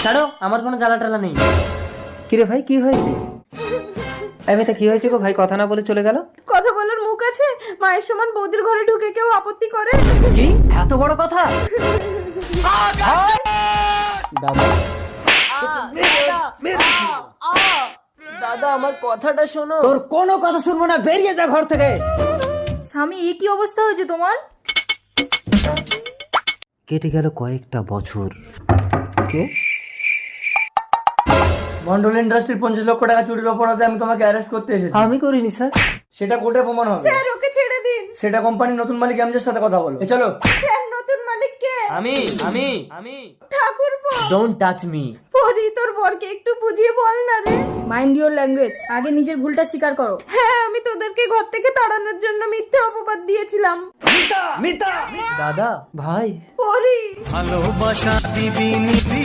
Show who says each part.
Speaker 1: ছাড়ো, আমার কোনো জ্বালা টালা নেই।
Speaker 2: কিরে ভাই, কি হয়েছে? তা কি হয়েছে গো ভাই, কথা না বলে চলে গেল?
Speaker 3: কথা বলার মুখ আছে? মায়ের সমান বৌদির ঘরে ঢুকে কেউ আপত্তি করে?
Speaker 2: কি এত বড় কথা?
Speaker 1: দাদা, দাদা আমার কথাটা শোনো।
Speaker 2: তোর কোনো কথা শুনবো না, বেরিয়ে যা ঘর থেকে।
Speaker 3: স্বামী, এ কি অবস্থা হয়েছে তোমার?
Speaker 2: কেটে গেল কয়েকটা বছর। কে?
Speaker 1: মন্ডল ইন্ডাস্ট্রির 50 লক্ষ টাকা চুরির অপরাধে আমি তোমাকে অ্যারেস্ট করতে এসেছি।
Speaker 2: আমি করিনি স্যার।
Speaker 1: সেটা কোর্টে প্রমাণ হবে।
Speaker 3: স্যার, ওকে ছেড়ে দিন।
Speaker 1: সেটা কোম্পানির নতুন মালিক এমজের সাথে কথা বলো। চলো।
Speaker 3: স্যার, নতুন মালিক কে?
Speaker 1: আমি
Speaker 3: ঠাকুরপো।
Speaker 1: Don't touch me.
Speaker 3: পরি, তোর বরকে একটু বুঝিয়ে বল না রে। Mind your language. আগে নিজের ভুলটা স্বীকার করো। হ্যাঁ, আমি তোদেরকে ঘর থেকে তাড়ানোর জন্য মিথ্যে অপবাদ দিয়েছিলাম।
Speaker 1: দাদা
Speaker 2: ভাই
Speaker 3: পরি।
Speaker 4: ভালোবাসা দিবি নিবি